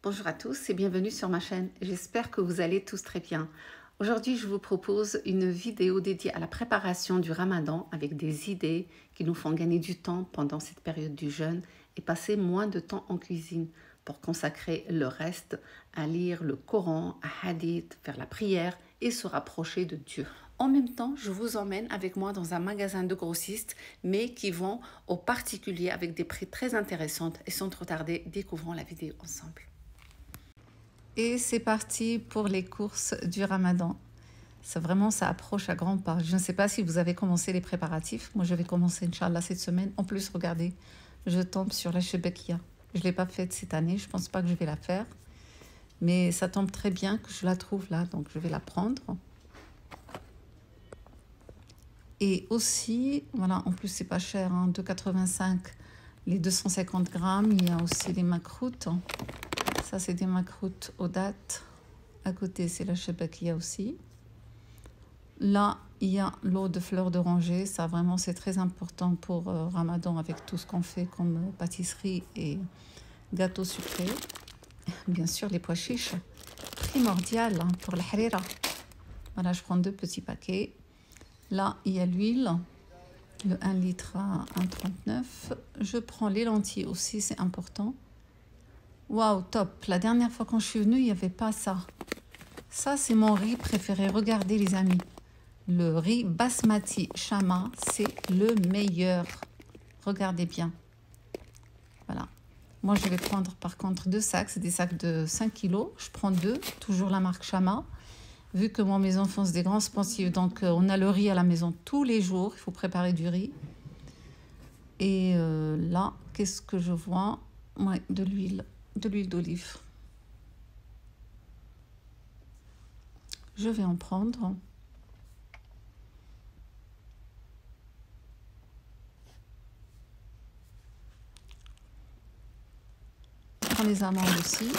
Bonjour à tous et bienvenue sur ma chaîne. J'espère que vous allez tous très bien. Aujourd'hui, je vous propose une vidéo dédiée à la préparation du Ramadan avec des idées qui nous font gagner du temps pendant cette période du jeûne et passer moins de temps en cuisine pour consacrer le reste à lire le Coran, à Hadith, faire la prière et se rapprocher de Dieu. En même temps, je vous emmène avec moi dans un magasin de grossistes, mais qui vend aux particuliers avec des prix très intéressants. Et sans trop tarder, découvrons la vidéo ensemble. Et c'est parti pour les courses du Ramadan. Ça approche à grands pas. Je ne sais pas si vous avez commencé les préparatifs. Moi, je vais commencer, Inch'Allah, cette semaine. En plus, regardez, je tombe sur la Shebekia. Je ne l'ai pas faite cette année. Je ne pense pas que je vais la faire. Mais ça tombe très bien que je la trouve là. Donc, je vais la prendre. Et aussi, voilà, en plus, c'est pas cher. Hein, 2,85 les 250 grammes. Il y a aussi les macroutes. Ça, c'est des macroutes aux dattes. À côté, c'est la shebakia aussi. Là, il y a l'eau de fleurs d'oranger. Ça, vraiment, c'est très important pour Ramadan avec tout ce qu'on fait comme pâtisserie et gâteaux sucrés. Bien sûr, les pois chiches, primordial hein, pour la harira. Voilà, je prends 2 petits paquets. Là, il y a l'huile, le 1 litre à 1,39. Je prends les lentilles aussi, c'est important. Waouh, top. La dernière fois quand je suis venue, il n'y avait pas ça. Ça, c'est mon riz préféré. Regardez, les amis. Le riz basmati chama, c'est le meilleur. Regardez bien. Voilà. Moi, je vais prendre par contre 2 sacs. C'est des sacs de 5 kilos. Je prends 2, toujours la marque Chama. Vu que moi, mes enfants, c'est des grands sportifs. Donc, on a le riz à la maison tous les jours. Il faut préparer du riz. Et là, qu'est-ce que je vois? Ouais, de l'huile d'olive. Je vais en prendre. Je prends les amandes aussi.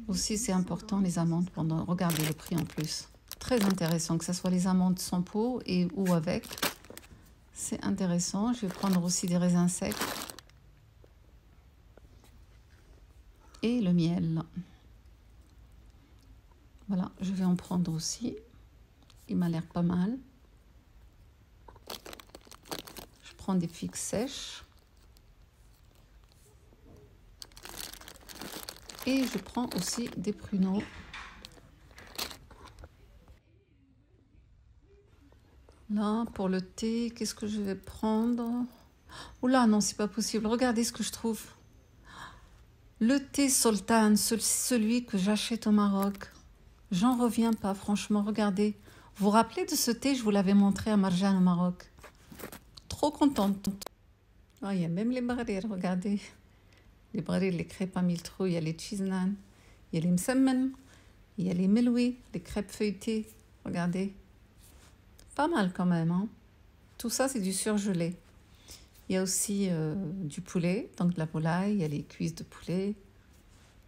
Aussi, c'est important, les amandes. Regardez le prix en plus. Très intéressant, que ce soit les amandes sans peau ou avec. C'est intéressant. Je vais prendre aussi des raisins secs. Et le miel. Voilà, je vais en prendre aussi. Il m'a l'air pas mal. Je prends des figues sèches. Et je prends aussi des pruneaux. Là, pour le thé, qu'est-ce que je vais prendre? Oula, non, c'est pas possible. Regardez ce que je trouve. Le thé sultan, celui que j'achète au Maroc. J'en reviens pas, franchement. Regardez. Vous vous rappelez de ce thé? Je vous l'avais montré à Marjan au Maroc. Trop contente. Ah, il y a même les barrières, regardez. Les barrières, les crêpes à 1000 trous. Il y a les cheesenan. Il y a les msemmen. Il y a les meloui, les crêpes feuilletées. Regardez. Pas mal quand même. Hein. Tout ça, c'est du surgelé. Il y a aussi du poulet, donc de la volaille. Il y a les cuisses de poulet.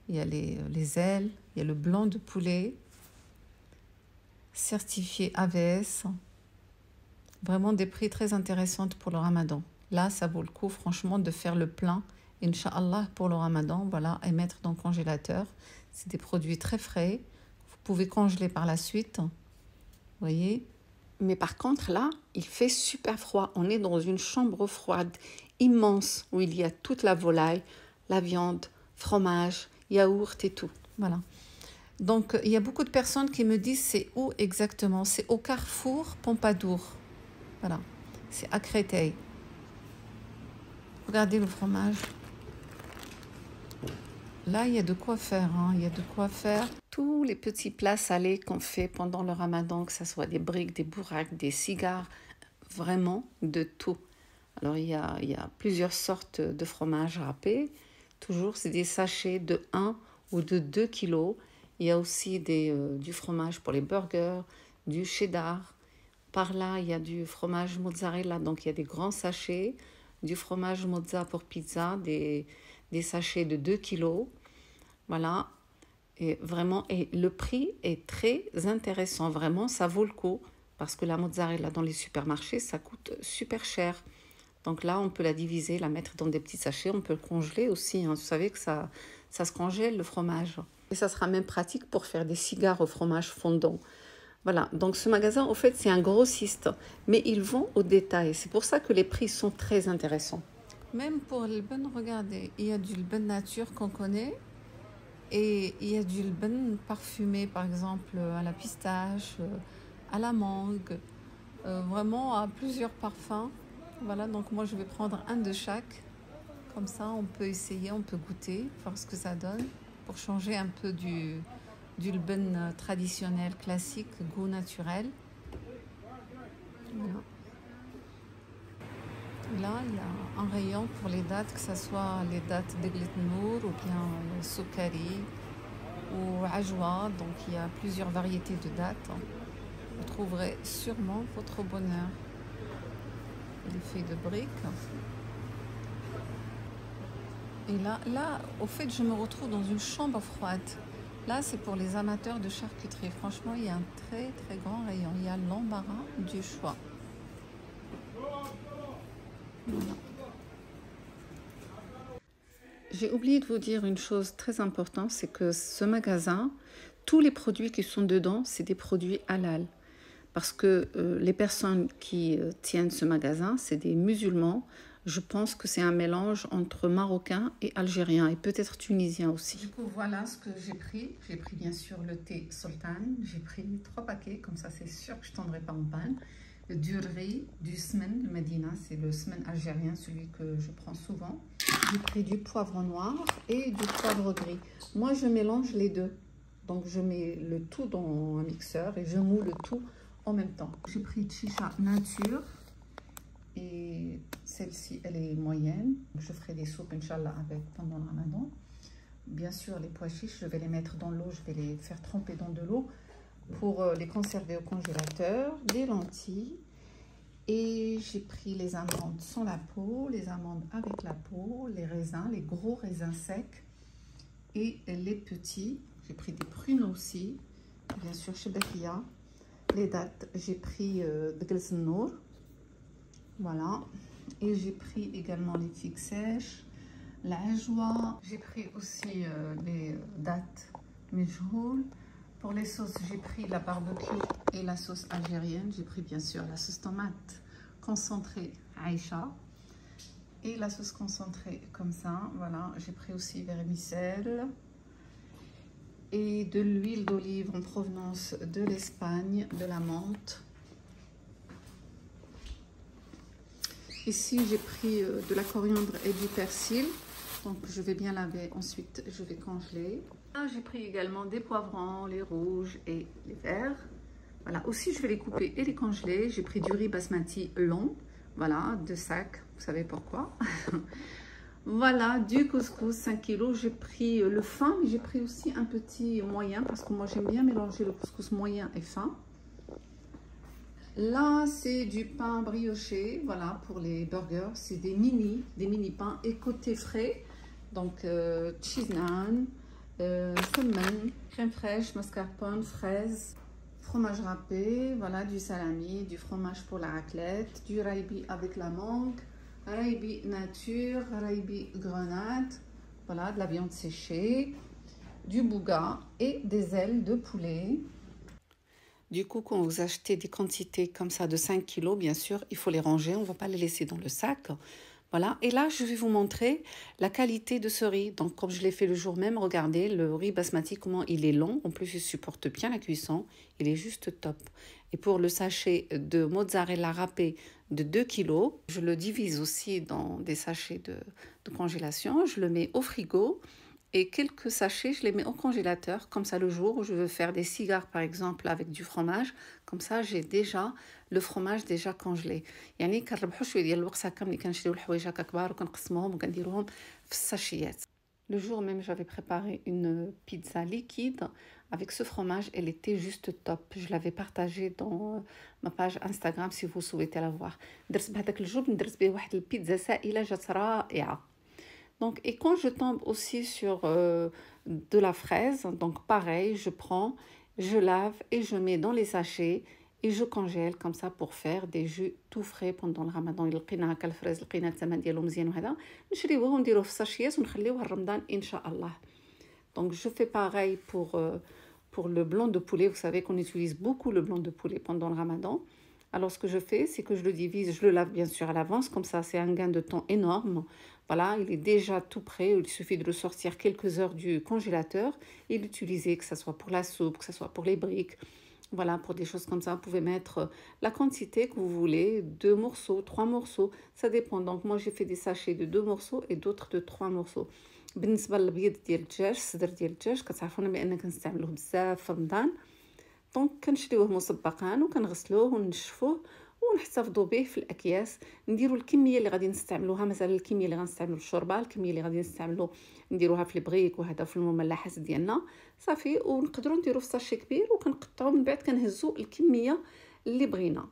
Il y a les ailes. Il y a le blanc de poulet. Certifié AVS. Vraiment des prix très intéressants pour le Ramadan. Là, ça vaut le coup, franchement, de faire le plein, Inch'Allah, pour le Ramadan. Voilà, et mettre dans le congélateur. C'est des produits très frais. Vous pouvez congeler par la suite. Vous voyez? Mais par contre, là, il fait super froid. On est dans une chambre froide, immense, où il y a toute la volaille, la viande, fromage, yaourt et tout. Voilà. Donc, il y a beaucoup de personnes qui me disent c'est où exactement? C'est au Carrefour Pompadour. Voilà. C'est à Créteil. Regardez le fromage. Là, il y a de quoi faire. Hein. Il y a de quoi faire. Tous les petits plats salés qu'on fait pendant le Ramadan, que ce soit des briques, des bourraques, des cigares, vraiment de tout. Alors, il y a plusieurs sortes de fromages râpés. Toujours, c'est des sachets de 1 ou de 2 kilos. Il y a aussi du fromage pour les burgers, du cheddar. Par là, il y a du fromage mozzarella, donc il y a des grands sachets. Du fromage mozza pour pizza, des sachets de 2 kilos. Voilà. Et vraiment, et le prix est très intéressant. Vraiment, ça vaut le coup. Parce que la mozzarella dans les supermarchés, ça coûte super cher. Donc là, on peut la diviser, la mettre dans des petits sachets. On peut le congeler aussi. Hein. Vous savez que ça ça se congèle le fromage. Et ça sera même pratique pour faire des cigares au fromage fondant. Voilà, donc ce magasin, au fait, c'est un grossiste, mais ils vont au détail. C'est pour ça que les prix sont très intéressants. Même pour le ben, regardez, il y a du ben nature qu'on connaît et il y a du ben parfumé, par exemple, à la pistache, à la mangue, vraiment à plusieurs parfums. Voilà, donc moi je vais prendre un de chaque. Comme ça, on peut essayer, on peut goûter, voir ce que ça donne pour changer un peu du lben traditionnel, classique, goût naturel. Voilà. Là, il y a un rayon pour les dates, que ce soit les dates d'Eglet Nour ou bien Soukari ou Ajwa. Donc, il y a plusieurs variétés de dates. Vous trouverez sûrement votre bonheur. Les feuilles de briques. Et là, au fait, je me retrouve dans une chambre froide. Là, c'est pour les amateurs de charcuterie. Franchement, il y a un très très grand rayon. Il y a l'embarras du choix. Voilà. J'ai oublié de vous dire une chose très importante, c'est que ce magasin, tous les produits qui sont dedans, c'est des produits halal. Parce que les personnes qui tiennent ce magasin, c'est des musulmans. Je pense que c'est un mélange entre marocain et algérien et peut-être tunisien aussi. Du coup, voilà ce que j'ai pris. J'ai pris bien sûr le thé sultan. J'ai pris 3 paquets, comme ça c'est sûr que je ne tomberai pas en panne. Du riz, du semen, le Medina, c'est le semen algérien, celui que je prends souvent. J'ai pris du poivre noir et du poivre gris. Moi, je mélange les deux. Donc, je mets le tout dans un mixeur et je moule le tout en même temps. J'ai pris chicha nature et celle-ci, elle est moyenne. Je ferai des soupes, Inch'Allah, avec pendant le ramadan. Bien sûr, les pois chiches, je vais les mettre dans l'eau, je vais les faire tremper dans de l'eau pour les conserver au congélateur. Des lentilles. Et j'ai pris les amandes sans la peau, les amandes avec la peau, les raisins, les gros raisins secs et les petits. J'ai pris des prunes aussi, bien sûr, chez Bakia. Les dattes, j'ai pris de Glesnour. Voilà. Et j'ai pris également les figues sèches, la joie. J'ai pris aussi les dattes Mejhoul. Pour les sauces, j'ai pris la barbecue et la sauce algérienne. J'ai pris bien sûr la sauce tomate concentrée Aïcha et la sauce concentrée comme ça. Voilà, j'ai pris aussi vermicelle et de l'huile d'olive en provenance de l'Espagne, de la menthe. Ici, j'ai pris de la coriandre et du persil. Donc, je vais bien laver. Ensuite, je vais congeler. J'ai pris également des poivrons, les rouges et les verts. Voilà. Aussi, je vais les couper et les congeler. J'ai pris du riz basmati long. Voilà, 2 sacs. Vous savez pourquoi. Voilà, du couscous, 5 kg. J'ai pris le fin, mais j'ai pris aussi un petit moyen parce que moi, j'aime bien mélanger le couscous moyen et fin. Là, c'est du pain brioché, voilà, pour les burgers. C'est des mini pains et côté frais. Donc, cheese naan, semen, crème fraîche, mascarpone, fraises, fromage râpé, voilà, du salami, du fromage pour la raclette, du raibi avec la mangue, raibi nature, raibi grenade, voilà, de la viande séchée, du bouga et des ailes de poulet. Du coup, quand vous achetez des quantités comme ça de 5 kg, bien sûr, il faut les ranger. On ne va pas les laisser dans le sac. Voilà. Et là, je vais vous montrer la qualité de ce riz. Donc, comme je l'ai fait le jour même, regardez le riz basmati, comment il est long. En plus, il supporte bien la cuisson. Il est juste top. Et pour le sachet de mozzarella râpé de 2 kg, je le divise aussi dans des sachets de congélation. Je le mets au frigo. Et quelques sachets, je les mets au congélateur, comme ça le jour où je veux faire des cigares par exemple avec du fromage, comme ça j'ai déjà le fromage déjà congelé. يعني كنربحوا شويه ديال الوقت هكا ملي كنشريو الحوايج هكا كبار وكنقسموهم وكنديروهم في الساشيات. Le jour même, j'avais préparé une pizza liquide avec ce fromage. Elle était juste top. Je l'avais partagée dans ma page Instagram si vous souhaitez la voir. درت بهذاك الجبن درت به واحد البيتزا سائله جات رائعه. Donc, et quand je tombe aussi sur de la fraise, donc pareil, je prends, je lave et je mets dans les sachets et je congèle comme ça pour faire des jus tout frais pendant le ramadan. لقينا هكا الفراز لقينا الثمن ديالو مزيان وهذا نشريوه ونديروه في الساشيات ونخليوه لرمضان ان شاء الله. Donc je fais pareil pour le blanc de poulet. Vous savez qu'on utilise beaucoup le blanc de poulet pendant le ramadan. Alors ce que je fais, c'est que je le divise, je le lave bien sûr à l'avance, comme ça c'est un gain de temps énorme. Voilà, il est déjà tout prêt, il suffit de le sortir quelques heures du congélateur et l'utiliser, que ce soit pour la soupe, que ce soit pour les briques. Voilà, pour des choses comme ça, vous pouvez mettre la quantité que vous voulez, 2 morceaux, 3 morceaux, ça dépend. Donc moi j'ai fait des sachets de 2 morceaux et d'autres de 3 morceaux. بالنسبه للبيض ديال الدجاج الصدر ديال الدجاج كتعرفونا بان كنستعملوه بزاف في رمضان. دونك كنشريوه مسبقا وكنغسلوه ونشفوه ونحتفظوا به في الاكياس. نديروا الكميه اللي غادي نستعملوها، مثلا الكميه اللي غنستعملوا في الشوربه، الكميه اللي غادي نستعملوا نديروها في البريك وهذا في المملحات ديالنا صافي. ونقدروا نديروا في ساشي كبير وكنقطعوا من بعد كنهزوا الكميه اللي بغينا.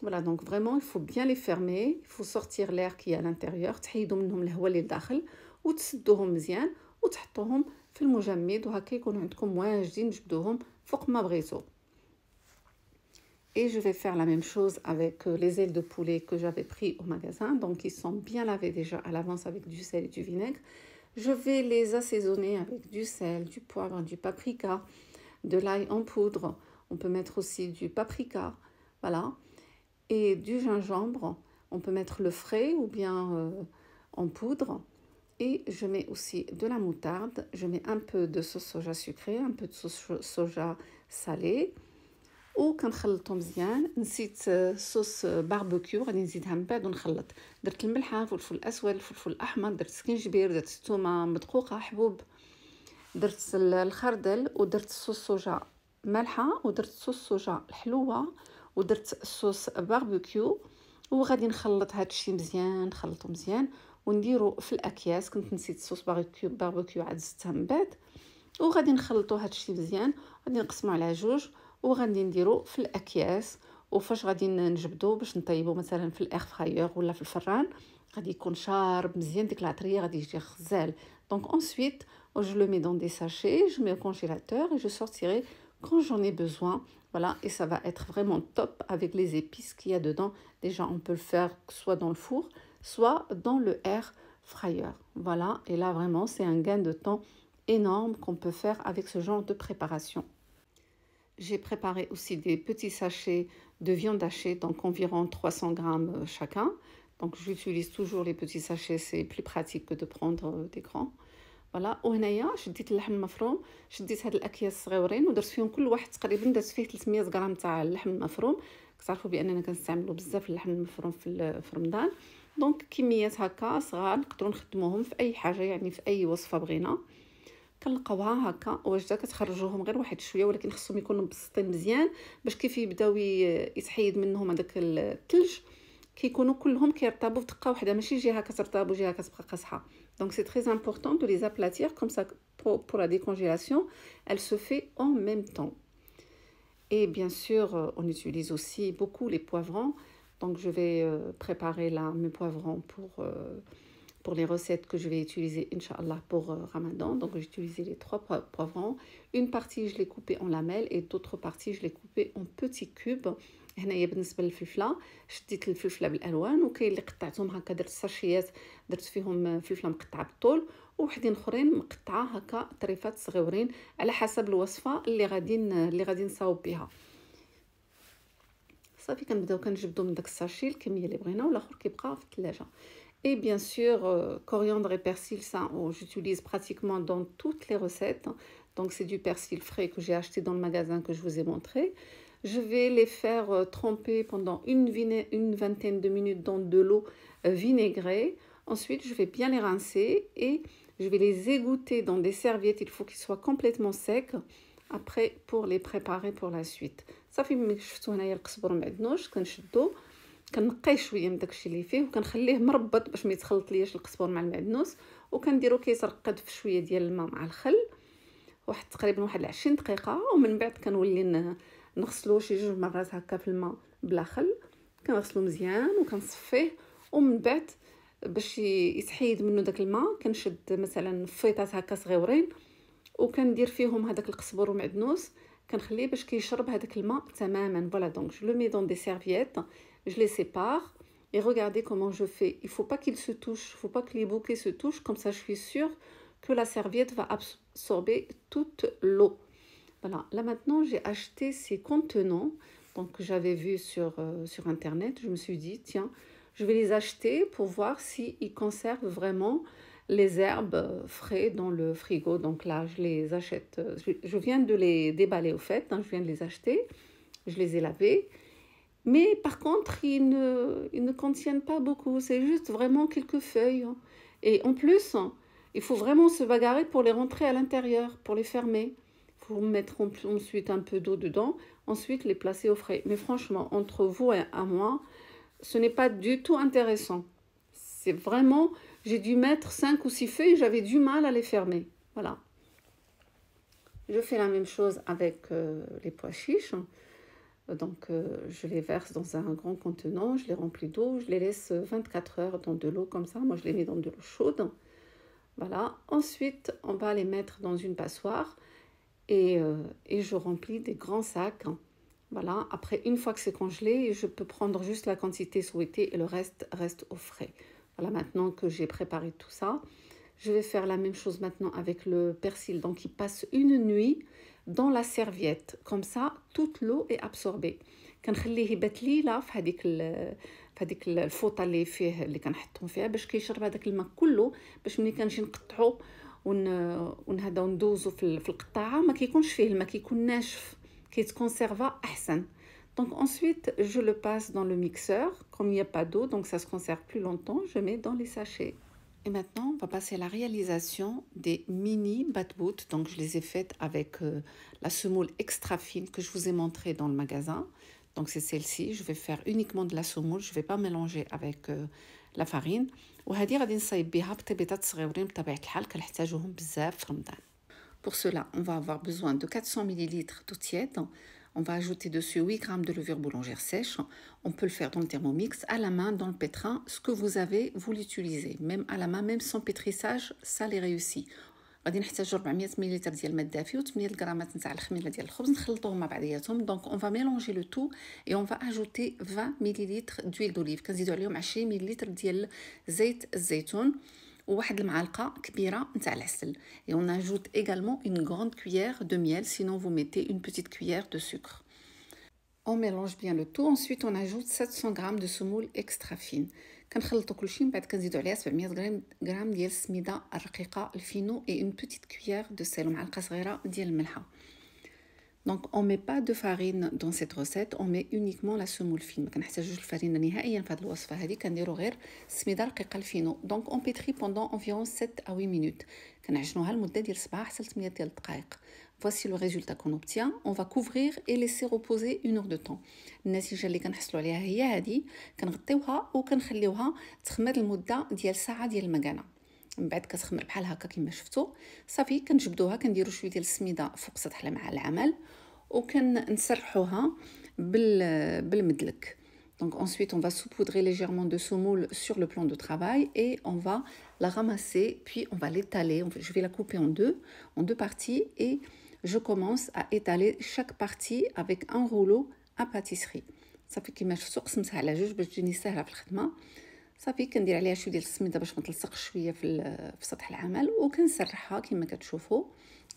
Voilà, donc vraiment, il faut bien les fermer, il faut sortir l'air qui est à l'intérieur, تحيدوا منهم الهواء اللي داخل وتسدوهم مزيان وتحطوهم في المجمد وهكا يكونوا عندكم واجدين تجبدوهم فوق ما بغيتو. Et je vais faire la même chose avec les ailes de poulet que j'avais pris au magasin. Donc, ils sont bien lavés déjà à l'avance avec du sel et du vinaigre. Je vais les assaisonner avec du sel, du poivre, du paprika, de l'ail en poudre. On peut mettre aussi du paprika, voilà. Et du gingembre. On peut mettre le frais ou bien en poudre. Et je mets aussi de la moutarde. Je mets un peu de sauce soja sucrée, un peu de sauce soja salée. وكنخلطهم مزيان. نسيت صوص باربيكيو غادي نزيدها من بعد ونخلط. درت الملحه، الفلفل الاسود، الفلفل الاحمر، درت سكينجبير، درت الثومه مدقوقه حبوب، درت الخردل ودرت صوص صوجا مالحه ودرت صوص صوجا الحلوه ودرت صوص باربيكيو. وغادي نخلط هادشي مزيان، نخلطو مزيان ونديرو في الاكياس. كنت نسيت صوص باربيكيو عاد زدتها من بعد. وغادي نخلطو هادشي مزيان، غادي نقسمو على جوج وغادي نديرو في الاكياس. وفاش غادي نجبدو باش نطيبو مثلا في الاير فراير ولا في الفران غادي يكون شارب مزيان، ديك العطريه غادي يجي غزال. دونك ensuite je le mets dans des sachets, je mets au congélateur et je sortirai quand j'en ai besoin. Voilà, et ça va être vraiment top avec les épices qu'il y a dedans. Déjà on peut le faire soit dans le four soit dans le air fryer. Voilà, et là vraiment c'est un gain de temps énorme qu'on peut faire avec ce genre de préparation. J'ai préparé aussi des petits sachets de viande hachée, donc environ 300 grammes chacun. Donc j'utilise toujours les petits sachets, c'est plus pratique que de prendre des grands. فوالا. وهنايا شديت اللحم المفروم، شديت هاد الاكياس صغيورين ودرت فيهم كل واحد تقريبا درت فيه 300 غرام تاع اللحم المفروم. كتعرفوا باننا كنستعملوا بزاف اللحم المفروم في رمضان. دونك كميات هكا صغار نقدروا نخدموهم في اي حاجه، يعني في اي وصفه بغينا. كنلقاوها هكا واجده كتخرجوهم غير واحد شويه، ولكن خصهم يكونوا مبسطين مزيان باش كيف يبداو يتحيد منهم هذاك الثلج كيكونوا كلهم كيرطبوا في دقه واحده، ماشي جهه كترطب وجهه كتبقى قاصحه. Donc c'est très important de les aplatir comme ça pour la décongélation, elle se fait en même temps. Et bien sûr, on utilise aussi beaucoup les poivrons. Donc je vais préparer là mes poivrons pour les recettes que je vais utiliser, Inch'Allah, pour Ramadan. Donc j'ai utilisé les 3 poivrons. Une partie, je l'ai coupée en lamelles et d'autres parties, je l'ai coupée en petits cubes. هنايا بالنسبه للفلفله شديت الفلفله بالالوان، وكاين اللي قطعتهم هكا، درت ساشيات درت فيهم فلفله مقطعه بالطول ووحدين اخرين مقطعه هكا طريفات صغيورين على حسب الوصفه اللي غادي نصاوب بها. صافي كنبداو كنجبدو من داك الساشي الكميه اللي بغينا والاخر كيبقى في الثلاجه. Et bien sûr, coriandre et persil, ça j'utilise pratiquement dans toutes les recettes. Donc c'est du persil frais que j'ai acheté dans le magasin que je vous ai montré. Je vais les faire tremper pendant une vingtaine de minutes dans de l'eau vinaigrée. Ensuite, je vais bien les rincer et je vais les égoutter dans des serviettes. Il faut qu'ils soient complètement secs après pour les préparer pour la suite. صافي ملي شفتوا هنايا القزبر معدنوش كنشدو كنقيه شويه من داكشي اللي فيه وكنخليه مربط باش ما يتخلط لياش القزبر مع المعدنوس، وكنديرو كيترقد في شويه ديال الماء مع الخل واحد تقريبا واحد 20 دقيقه. ومن بعد كنولي نغسلوه شي 2 مرات هكا في الماء بلا خل، كنغسلو مزيان وكنصفيه. ومن بعد باش يتحيد منه داك الماء كنشد مثلا فيطات هكا صغيورين وكندير فيهم هذاك القزبر ومعدنوس، كنخليه باش كيشرب هذاك الماء تماما. Voilà, donc je le mets dans des serviettes, je les sépare et regardez comment je fais. Il faut pas qu'ils se touchent, il faut pas que les bouquets se touchent, comme ça je suis sûre que la serviette va absorber toute l'eau. Voilà, là maintenant j'ai acheté ces contenants donc, que j'avais vu sur internet. Je me suis dit, tiens, je vais les acheter pour voir s'ils conservent vraiment les herbes frais dans le frigo. Donc là, je les achète. Je viens de les déballer au fait, hein, je viens de les acheter. Je les ai lavés. Mais par contre, ils ne contiennent pas beaucoup. C'est juste vraiment quelques feuilles. Hein. Et en plus, il faut vraiment se bagarrer pour les rentrer à l'intérieur, pour les fermer. Il faut mettre ensuite un peu d'eau dedans, ensuite les placer au frais. Mais franchement, entre vous et moi, ce n'est pas du tout intéressant. C'est vraiment, j'ai dû mettre 5 ou 6 feuilles, j'avais du mal à les fermer. Voilà. Je fais la même chose avec les pois chiches. Donc, je les verse dans un grand contenant, je les remplis d'eau, je les laisse 24 heures dans de l'eau comme ça. Moi, je les mets dans de l'eau chaude. Voilà. Ensuite, on va les mettre dans une passoire et je remplis des grands sacs. Voilà. Après, une fois que c'est congelé, je peux prendre juste la quantité souhaitée et le reste reste au frais. Voilà, maintenant que j'ai préparé tout ça, je vais faire la même chose maintenant avec le persil. Donc, il passe une nuit dans la serviette. Comme ça, toute l'eau est absorbée. كنخليه يبات ليله في هذيك الفوطه اللي كنحطهم فيها باش كيشرب هذاك الماء كله باش ملي كنجي نقطعو ونهدا وندوزو في القطاعه ما كيكونش فيه الماء كيكون ناشف كيتكونسيرفا احسن. Donc ensuite, je le passe dans le mixeur. Comme il n'y a pas d'eau, donc ça se conserve plus longtemps, je mets dans les sachets. Et maintenant, on va passer à la réalisation des mini bat-boot. Donc, je les ai faites avec la semoule extra fine que je vous ai montré dans le magasin. Donc, c'est celle-ci. Je vais faire uniquement de la semoule. Je ne vais pas mélanger avec la farine. وهذه غادي نصايب بها بطيبيطات صغيورين بطبيعة الحال كنحتاجوهم بزاف في رمضان. Pour cela, on va avoir besoin de 400 ml d'eau tiède. On va ajouter dessus 8 g de levure boulangère sèche. On peut le faire dans le thermomix, à la main, dans le pétrin. Ce que vous avez, vous l'utilisez. Même à la main, même sans pétrissage, ça les réussit. غادي نحتاجو 400 مل ديال الماء دافي و 8 غرامات نتاع الخميره ديال الخبز نخلطوهم مع بعضياتهم. Donc on va mélanger le tout et on va ajouter 20 ml d'huile d'olive. كنزيدو عليهم 20 ml ديال زيت الزيتون وواحد المعلقه كبيره نتاع العسل. Et on ajoute également une grande cuillère de miel, sinon vous mettez une petite cuillère de sucre. On mélange bien le tout. Ensuite, on ajoute 700 g de semoule extra fine. كنخلطوا كلشي من بعد كنزيدوا عليها 700 غرام ديال السميده الرقيقه الفينو et une petite cuillère de sel ومعلقه صغيره ديال الملحه. Donc on met pas de farine dans cette recette, on met uniquement la semoule fine. ما كنحتاجوش الفرينه نهائيا في هذه الوصفه هذه كنديروا غير السميده الرقيقه الفينو. Donc on pétrit pendant environ 7 à 8 minutes. كنعجنوها لمده ديال 7 حتى 8 ديال الدقائق. Voici le résultat qu'on obtient. On va couvrir et laisser reposer 1 heure de temps. النتيجه اللي كنحصلوا عليها هي هذه. كنغطيوها وكنخليوها تخمر لمده ديال ساعه ديال المكانه. من بعد كتخمر بحال هكا كما شفتوا صافي كنجبدوها كنديروا شويه ديال السميده فوق سطح مع العمل وكنسرحوها بالمدلك. Donc ensuite on va saupoudrer légèrement de semoule sur le plan de travail et on va la ramasser puis on va l'étaler. Je vais la couper en deux parties et je commence à étaler chaque partie avec un rouleau à pâtisserie. صافي كما شفتوا قسمتها على جوج باش تجيني ساهله في الخدمه. صافي كندير عليها شويه ديال السميده باش ما تلصقش شويه في سطح العمل وكنسرحها كما كتشوفوا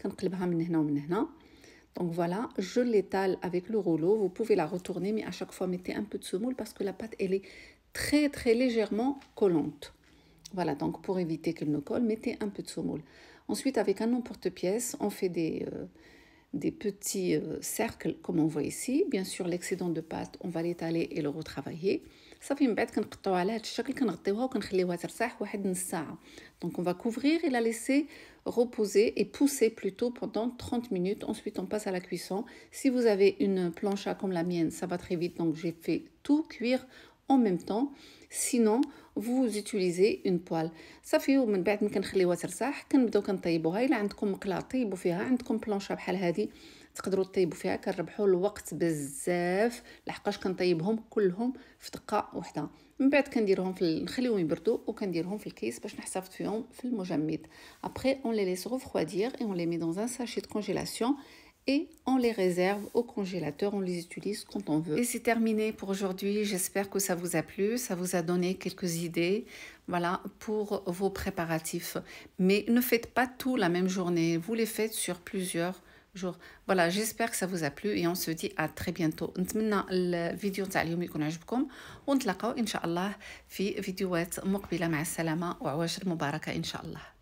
كنقلبها من هنا ومن هنا. Donc voilà, je l'étale avec le rouleau. Vous pouvez la retourner, mais à chaque fois mettez un peu de semoule parce que la pâte elle est très légèrement collante. Voilà, donc pour éviter qu'elle ne colle, mettez un peu de semoule. Ensuite, avec un emporte-pièce, on fait des petits cercles comme on voit ici. Bien sûr, l'excédent de pâte, on va l'étaler et le retravailler. صافي من بعد كنقطعوها على هذا الشكل كنغطيوها وكنخليوها ترتاح واحد نص ساعه. Donc on va couvrir et la laisser reposer et pousser plutôt pendant 30 minutes. Ensuite on passe à la cuisson. Si vous avez une plancha comme la mienne, ça va très vite, donc j'ai fait tout cuire en même temps. Sinon vous utilisez une poêle. صافي ومن بعد ملي كنخليوها ترتاح كنبداو كنطيبوها. الا عندكم مقله طيبوا فيها، عندكم بلانشا بحال هذه تقدروا تطيبوا فيها. كنربحوا الوقت بزاف لحقاش كنطيبهم كلهم في دقه واحده. من بعد كنديرهم نخليوهم يبردوا وكنديرهم في الكيس باش نحتفظ فيهم في المجمد. Après on les laisse refroidir et on les met dans un sachet de congélation et on les réserve au congélateur, on les utilise quand on veut. Et c'est terminé pour aujourd'hui, j'espère que ça vous a plu, ça vous a donné quelques idées, voilà, pour vos préparatifs. Mais ne faites pas tout la même journée, vous les faites sur plusieurs jours. Voilà, j'espère que ça vous a plu et on se dit à très bientôt. نتمنى الفيديو تاع اليوم يكون عجبكم ونتلاقاو ان شاء الله في فيديوهات مقبلة. مع السلامة وعواشر مباركة ان شاء الله.